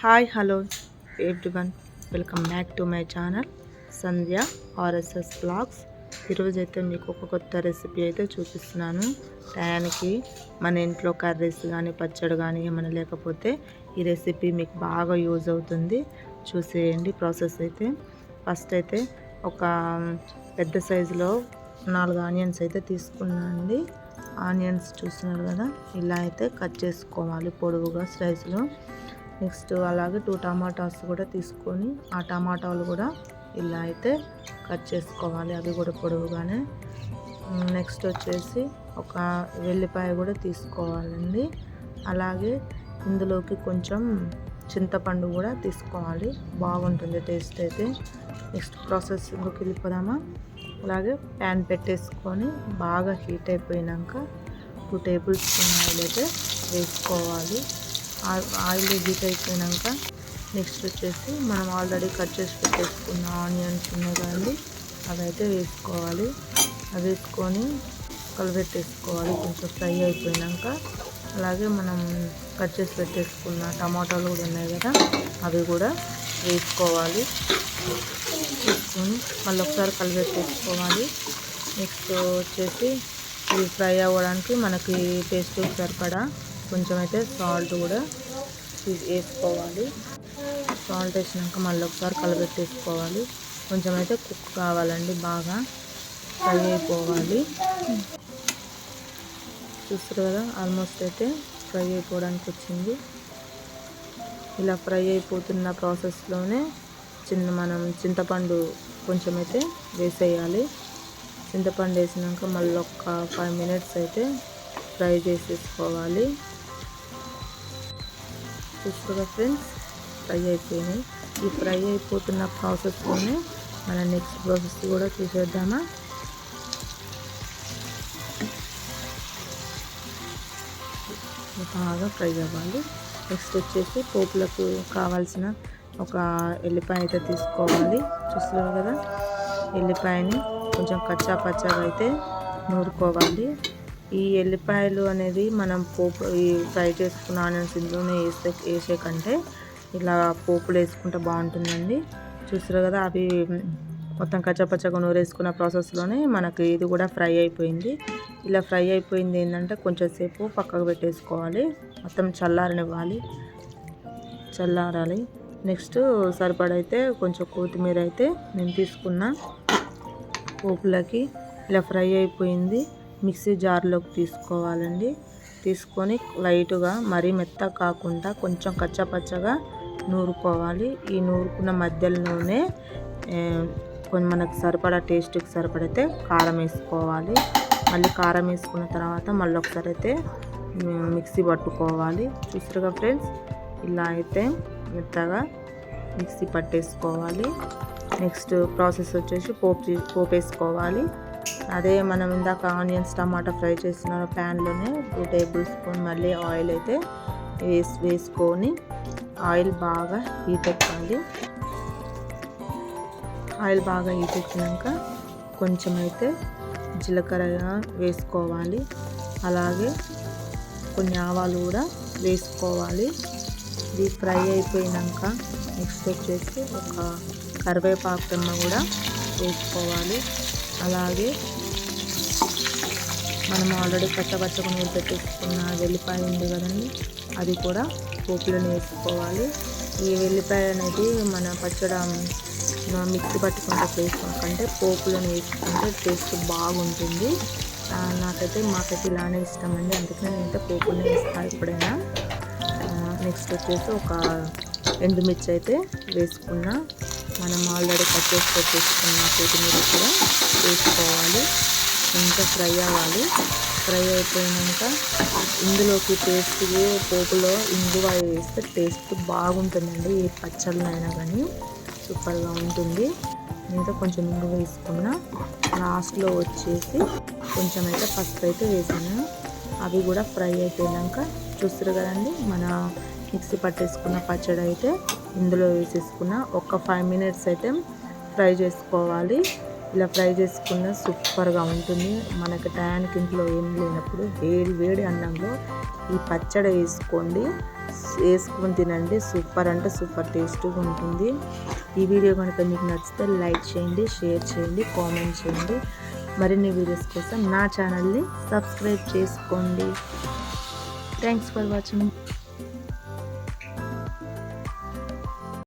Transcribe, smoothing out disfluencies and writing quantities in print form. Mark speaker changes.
Speaker 1: Hi hello everyone, welcome back to my channel Sandhya RSS blogs. ఈరోజైతే మీకు ఒక కొత్త రెసిపీ అయితే చూపిస్తున్నాను. టయానికి మన ఇంట్లో కర్రీస్ కానీ పచ్చడి కానీ ఏమైనా లేకపోతే ఈ రెసిపీ మీకు బాగా యూజ్ అవుతుంది. చూసేయండి ప్రాసెస్ అయితే. ఫస్ట్ అయితే ఒక పెద్ద సైజులో 4 ఆనియన్స్ అయితే తీసుకున్నానండి. ఆనియన్స్ చూస్తున్నారు కదా, ఇలా అయితే కట్ చేసుకోవాలి పొడవుగా స్లైస్లో. నెక్స్ట్ అలాగే 2 టమాటాస్ కూడా తీసుకొని ఆ టమాటాలు కూడా ఇలా అయితే కట్ చేసుకోవాలి, అవి కూడా పొడవుగానే. నెక్స్ట్ వచ్చేసి ఒక వెల్లిపాయ కూడా తీసుకోవాలండి. అలాగే ఇందులోకి కొంచెం చింతపండు కూడా తీసుకోవాలి, బాగుంటుంది టేస్ట్ అయితే. నెక్స్ట్ ప్రాసెస్లోకి వెళ్ళిపోదామా. అలాగే ప్యాన్ పెట్టేసుకొని బాగా హీట్ అయిపోయినాక 2 టేబుల్ స్పూన్ ఆయిల్ అయితే వేసుకోవాలి. ఆయిల్ హీట్ అయిపోయినాక నెక్స్ట్ వచ్చేసి మనం ఆల్రెడీ కట్ చేసి పెట్టేసుకున్న ఆనియన్స్ ఉన్నాయి కదండి, అవి అయితే వేసుకోవాలి. అవి వేసుకొని కలిపెట్టేసుకోవాలి కొంచెం ఫ్రై అయిపోయినాక. అలాగే మనం కట్ చేసి పెట్టేసుకున్న టమాటాలు కూడా ఉన్నాయి కదా, అవి కూడా వేసుకోవాలి. వేసుకొని మళ్ళీ ఒకసారి కలిపెట్టేసుకోవాలి. నెక్స్ట్ వచ్చేసి ఇవి ఫ్రై అవ్వడానికి మనకి టేస్ట్ సరిపడా కొంచెం అయితే సాల్ట్ కూడా వేసుకోవాలి. సాల్ట్ వేసినాక మళ్ళీ ఒకసారి కలబెట్టేసుకోవాలి. కొంచెం అయితే కుక్ కావాలండి, బాగా ఫ్రై అయిపోవాలి. చూస్తారు కదా, ఆల్మోస్ట్ అయితే ఫ్రై అయిపోవడానికి వచ్చింది. ఇలా ఫ్రై అయిపోతున్న ప్రాసెస్లోనే మనం చింతపండు కొంచెం అయితే వేసేయాలి. చింతపండు వేసినాక మళ్ళీ ఒక 5 మినిట్స్ అయితే ఫ్రై చేసేసుకోవాలి. చూసుకోగా ఫ్రెండ్స్, ఫ్రై అయిపోయినాయి. ఈ ఫ్రై అయిపోతున్న ప్రాసెస్లోనే మన నెక్స్ట్ ప్రాసెస్ కూడా చూసేద్దామా. బాగా ఫ్రై అవ్వాలి. నెక్స్ట్ వచ్చేసి పోపులకు కావాల్సిన ఒక ఎల్లిపాయ అయితే తీసుకోవాలి. చూస్తున్నారు కదా, ఎల్లిపాయని కొంచెం కచ్చా పచ్చాగా అయితే నూరుకోవాలి. ఈ ఎల్లిపాయలు అనేది మనం పోపు ఈ ఫ్రై చేసుకున్న ఆనియన్స్ ఇందులోనే వేసే కంటే ఇలా పోపులు వేసుకుంటే బాగుంటుందండి. చూస్తారు కదా, అవి మొత్తం కచ్చపచ్చగా నూరేసుకున్న ప్రాసెస్లోనే మనకి ఇది కూడా ఫ్రై అయిపోయింది. ఇలా ఫ్రై అయిపోయింది ఏంటంటే కొంచెం సేపు పక్కకు పెట్టేసుకోవాలి, మొత్తం చల్లారాలి. నెక్స్ట్ సరిపడైతే కొంచెం కొత్తిమీర అయితే నేను తీసుకున్నా. పోపులకి ఇలా ఫ్రై అయిపోయింది. మిక్సీ జార్లోకి తీసుకోవాలండి. తీసుకొని లైట్గా మరీ మెత్తగా కాకుండా కొంచెం కచ్చపచ్చగా నూరుకోవాలి. ఈ నూరుకున్న మధ్యలోనే కొంచెం మనకు సరిపడా టేస్ట్కి సరిపడైతే కారం వేసుకోవాలి. మళ్ళీ కారం వేసుకున్న తర్వాత మళ్ళీ ఒకసారి అయితే మిక్సీ పట్టుకోవాలి. చూసారుగా ఫ్రెండ్స్, ఇలా అయితే మెత్తగా మిక్సీ పట్టేసుకోవాలి. నెక్స్ట్ ప్రాసెస్ వచ్చేసి పోపు వేసుకోవాలి. అదే మనం ఇందాక ఆనియన్స్ టమాటా ఫ్రై చేసిన ప్యాన్లోనే 2 టేబుల్ స్పూన్ మళ్ళీ ఆయిల్ అయితే వేసుకొని ఆయిల్ బాగా హీట్ ఎక్కాలి. ఆయిల్ బాగా హీట్ ఎక్కినాక కొంచెం అయితే జీలకర్ర వేసుకోవాలి. అలాగే కొన్ని ఆవాలు కూడా వేసుకోవాలి. ఇది ఫ్రై అయిపోయినాక నెక్స్ట్ వచ్చేసి ఒక కరివేపాకు రెమ్మ కూడా వేసుకోవాలి. అలాగే మనం ఆల్రెడీ పచ్చగా నూనె పెట్టేసుకున్న వెల్లిపాయ ఉంది కదండి, అది కూడా పోపులను వేసుకోవాలి. ఈ వెల్లిపాయ అనేది మన పచ్చడి మిక్సీ పట్టుకుంటే వేసుకోవడం కంటే పోపులను వేసుకుంటే టేస్ట్ బాగుంటుంది. మాకైతే ఇలానే ఇష్టం అండి, అందుకని నేనైతే పోపులను వేస్తాను ఎప్పుడైనా. నెక్స్ట్ వచ్చేసి ఒక ఎండుమిర్చి అయితే వేసుకున్న. మనం ఆల్రెడీ కట్ చేసి పెట్టేసుకున్న కొత్తిమీర కూడా వేసుకోవాలి. ఇంకా ఫ్రై అవ్వాలి. ఫ్రై అయిపోయినాక ఇందులోకి పోపులో ఇంగువ వేస్తే టేస్ట్ బాగుంటుందండి. ఏ పచ్చళ్ళైనా కానీ సూపర్గా ఉంటుంది. నేనైతే కొంచెం ఇంగువ వేసుకున్న. లాస్ట్లో వచ్చేసి కొంచెం అయితే పసుపు అయితే వేసాను. అవి కూడా ఫ్రై అయిపోయినాక చూస్తారు కదండి, మన మిక్సీ పట్టేసుకున్న పచ్చడి అయితే ఇందులో వేసేసుకున్న. ఒక 5 మినిట్స్ అయితే ఫ్రై చేసుకోవాలి. ఇలా ఫ్రై చేసుకున్న సూపర్గా ఉంటుంది. మనకు టయానికి ఇంట్లో ఏం లేనప్పుడు వేడి వేడి అన్నంలో ఈ పచ్చడి వేసుకొని తినండి. సూపర్ అంటే సూపర్ టేస్ట్గా ఉంటుంది. ఈ వీడియో కనుక మీకు నచ్చితే లైక్ చేయండి, షేర్ చేయండి, కామెంట్ చేయండి. మరిన్ని వీడియోస్ కోసం నా ఛానల్ని సబ్స్క్రైబ్ చేసుకోండి. Thanks for watching.